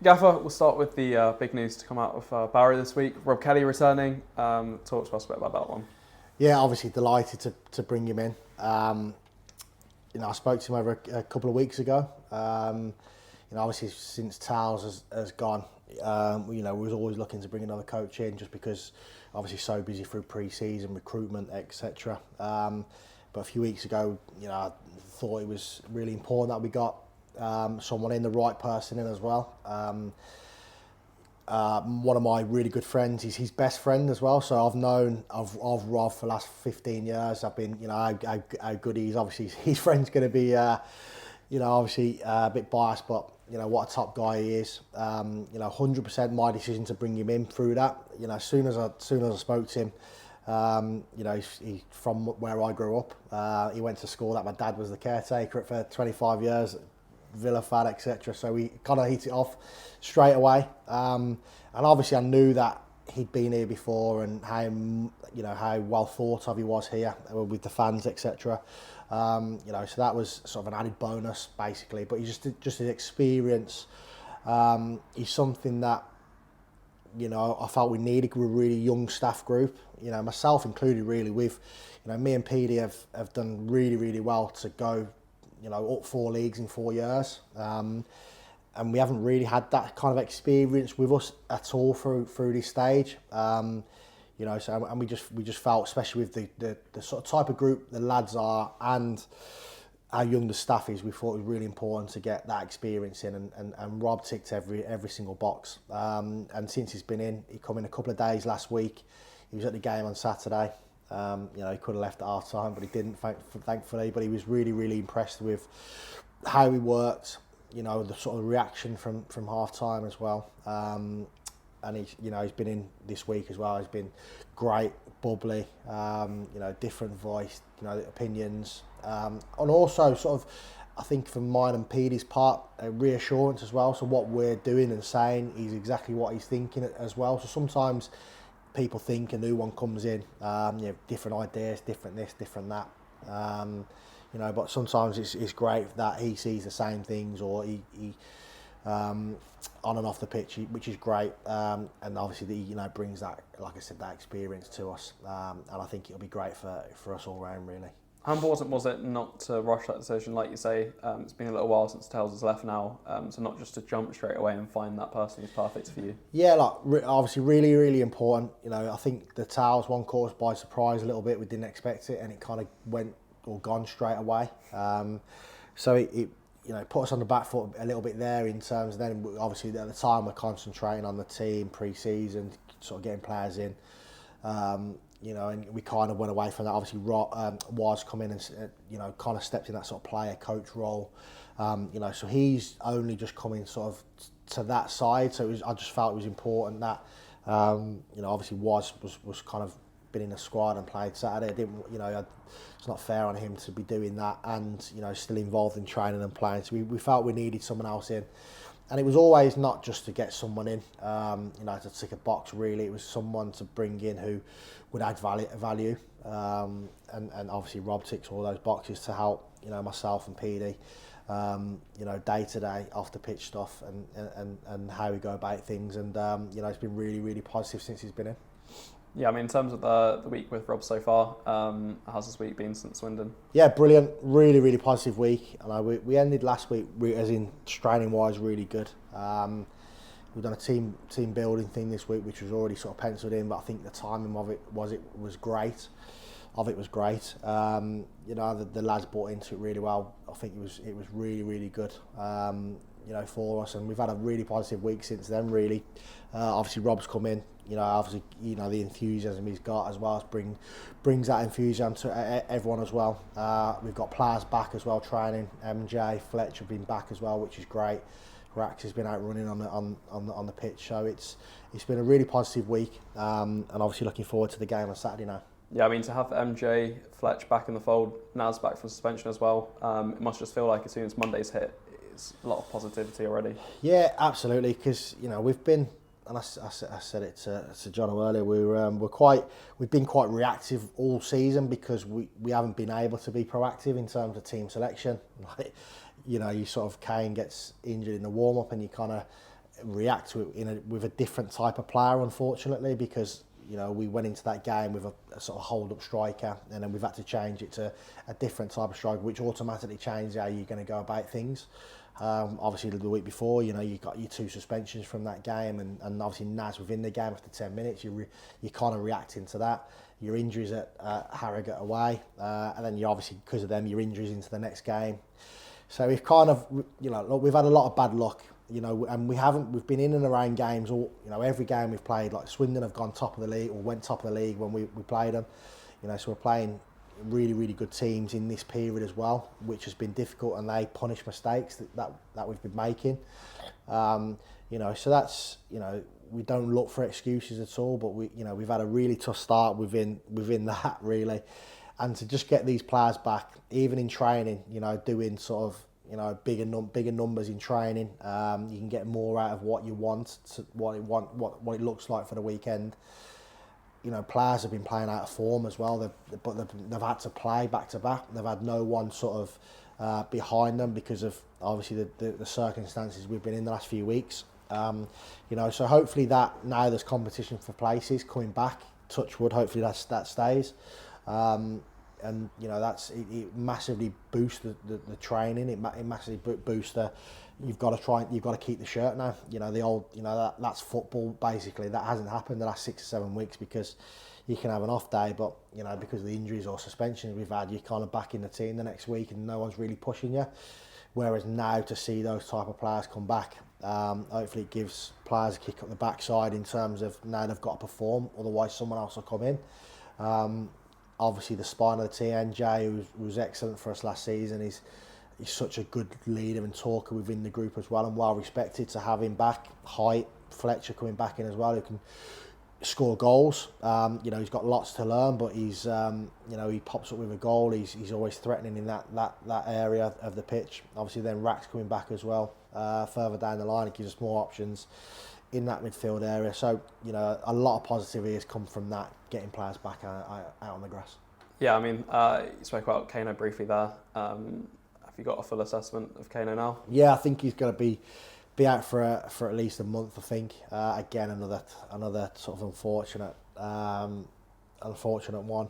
Gaffer, we'll start with the big news to come out of Barry this week. Rob Kelly returning. Talk to us a bit about that one. Yeah, obviously delighted to bring him in. I spoke to him over a couple of weeks ago. Obviously since Towles has gone, we was always looking to bring another coach in just because obviously so busy through pre-season, recruitment, etc. But a few weeks ago, I thought it was really important that we got someone in, the right person in as well. One of my really good friends, he's his best friend as well. So I've known of Rob for the last 15 years. I've been, how good he is. Obviously, his friend's going to be, obviously a bit biased, but what a top guy he is. 100% my decision to bring him in through that. As soon as I spoke to him, he's from where I grew up. He went to school that my dad was the caretaker for 25 years. Villa fan, etc. So we kind of hit it off straight away. And obviously I knew that he'd been here before and how well thought of he was here with the fans, etc. So that was sort of an added bonus basically. But he's just his experience. He's something that I felt we needed. We're a really young staff group. Myself included. Really, me and PD have done really, really well to go. Up 4 leagues in 4 years, and we haven't really had that kind of experience with us at all through this stage. So and we just felt, especially with the sort of type of group the lads are and how young the staff is, we thought it was really important to get that experience in, and Rob ticked every single box. And since he's been in, he come in a couple of days last week. He was at the game on Saturday. He could have left at half time, but he didn't, thankfully. But he was really, really impressed with how he worked. The sort of reaction from half time as well. And he's been in this week as well. He's been great, bubbly. Different voice. Opinions, and also sort of, I think from mine and Petey's part, a reassurance as well. So what we're doing and saying is exactly what he's thinking as well. So sometimes people think a new one comes in, different ideas, different this, different that. But sometimes it's great that he sees the same things, or he on and off the pitch, which is great. And obviously, he brings that, like I said, that experience to us. And I think it'll be great for us all round, really. How important was it not to rush that decision? Like you say, it's been a little while since Tales has left now, so not just to jump straight away and find that person who's perfect for you. Yeah, obviously really, really important. I think the Tales one caught us by surprise a little bit. We didn't expect it, and it kind of went or gone straight away. So it put us on the back foot a little bit there in terms of then, obviously at the time we're concentrating on the team, pre-season, sort of getting players in. And we kind of went away from that. Obviously, Waz come in and kind of stepped in that sort of player coach role. So he's only just coming sort of to that side. So I just felt it was important that obviously Waz was kind of been in the squad and played Saturday. It's not fair on him to be doing that and still involved in training and playing. So we felt we needed someone else in. And it was always not just to get someone in, to tick a box, really. It was someone to bring in who would add value. And obviously Rob ticks all those boxes to help, myself and PD, day to day, off the pitch stuff and how we go about things. And, it's been really, really positive since he's been in. Yeah, I mean, in terms of the week with Rob so far, how's this week been since Swindon? Yeah, brilliant. Really, really positive week. And we ended last week, as in training wise, really good. We've done a team building thing this week, which was already sort of penciled in, but I think the timing of it was great. The lads bought into it really well. I think it was really, really good. For us, and we've had a really positive week since then. Really, obviously Rob's come in. The enthusiasm he's got as well brings that enthusiasm to everyone as well. We've got players back as well training. MJ, Fletcher have been back as well, which is great. Rax has been out running on the pitch, so it's been a really positive week, and obviously looking forward to the game on Saturday now. Yeah, I mean, to have MJ, Fletch back in the fold, Naz back from suspension as well, it must just feel like as soon as Monday's hit, it's a lot of positivity already. Yeah, absolutely, because we've been, and I said it to John earlier, we've been quite reactive all season because we haven't been able to be proactive in terms of team selection. You sort of Kane gets injured in the warm up and you kind of react to it with a different type of player, unfortunately, because we went into that game with a sort of hold-up striker, and then we've had to change it to a different type of striker, which automatically changes how you're going to go about things. Obviously, the week before, you got your 2 suspensions from that game, and obviously Naz within the game after 10 minutes, you're kind of reacting to that. Your injuries at Harrogate away, and then you obviously, because of them, your injuries into the next game. So we've kind of, look, we've had a lot of bad luck, and we've been in and around games, all, every game we've played, like Swindon have gone top of the league, or went top of the league when we played them, so we're playing really, really good teams in this period as well, which has been difficult, and they punish mistakes that we've been making. So that's, we don't look for excuses at all, but we've had a really tough start within that, really. And to just get these players back, even in training, doing sort of, bigger numbers in training, you can get more out of what you want, what it looks like for the weekend. Players have been playing out of form as well, but they've had to play back to back. They've had no one sort of behind them because of obviously the circumstances we've been in the last few weeks. So hopefully that now there's competition for places coming back. Touch wood, hopefully that stays. And it massively boosts the training. It massively boosts you've got to keep the shirt now. The old, that's football basically. That hasn't happened the last 6 or 7 weeks because you can have an off day, but because of the injuries or suspensions we've had, you're kind of back in the team the next week and no one's really pushing you. Whereas now to see those type of players come back, hopefully it gives players a kick up the backside in terms of now they've got to perform, otherwise someone else will come in. Obviously the spine of the team, NJ, who was excellent for us last season, he's such a good leader and talker within the group as well, and well respected. To have him back, height, Fletcher coming back in as well, who can score goals. He's got lots to learn, but he's he pops up with a goal. He's always threatening in that area of the pitch. Obviously then Rack's coming back as well. Further down the line, it gives us more options in that midfield area. So a lot of positivity has come from that, getting players back out on the grass. Yeah, I mean, you spoke about Kano briefly there. Have you got a full assessment of Kano now? Yeah, I think he's going to be out for at least a month. I think again another sort of unfortunate one.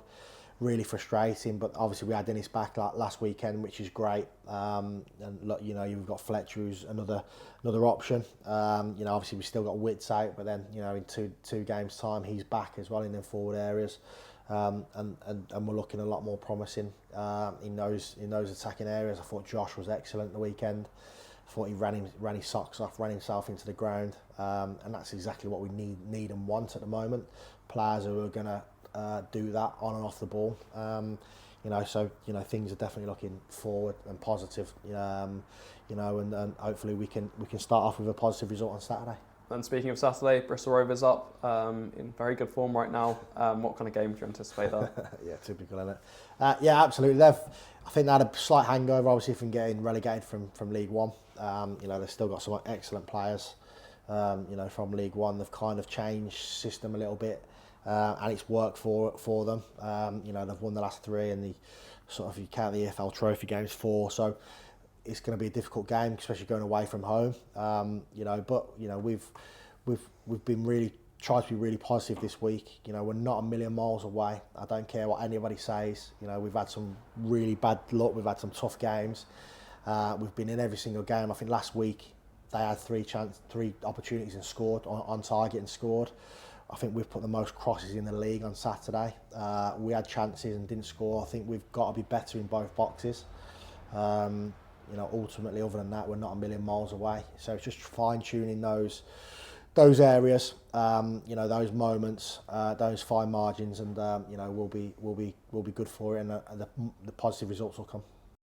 Really frustrating, but obviously we had Dennis back last weekend, which is great. And look, you've got Fletcher, who's another option. Obviously we still got Wits out, but then in two games time he's back as well in the forward areas, and we're looking a lot more promising in those attacking areas. I thought Josh was excellent the weekend. I thought he ran his socks off, ran himself into the ground, and that's exactly what we need and want at the moment. Players who are going to do that on and off the ball. So things are definitely looking forward and positive. And hopefully we can start off with a positive result on Saturday. And speaking of Saturday, Bristol Rovers up in very good form right now. What kind of game do you anticipate there? Yeah, typical, isn't it? Yeah, absolutely. I think they had a slight hangover, obviously, from getting relegated from League One. They've still got some excellent players. From League One, they've kind of changed system a little bit. And it's worked for them. They've won the last 3, and if you count the EFL Trophy games, 4. So it's going to be a difficult game, especially going away from home. We've been really tried to be really positive this week. We're not a million miles away. I don't care what anybody says. We've had some really bad luck. We've had some tough games. We've been in every single game. I think last week they had 3 opportunities and scored on target and scored. I think we've put the most crosses in the league on Saturday. We had chances and didn't score. I think we've got to be better in both boxes. Ultimately, other than that, we're not a million miles away. So it's just fine-tuning those areas, those moments, those fine margins, and we'll be good for it, and the positive results will come.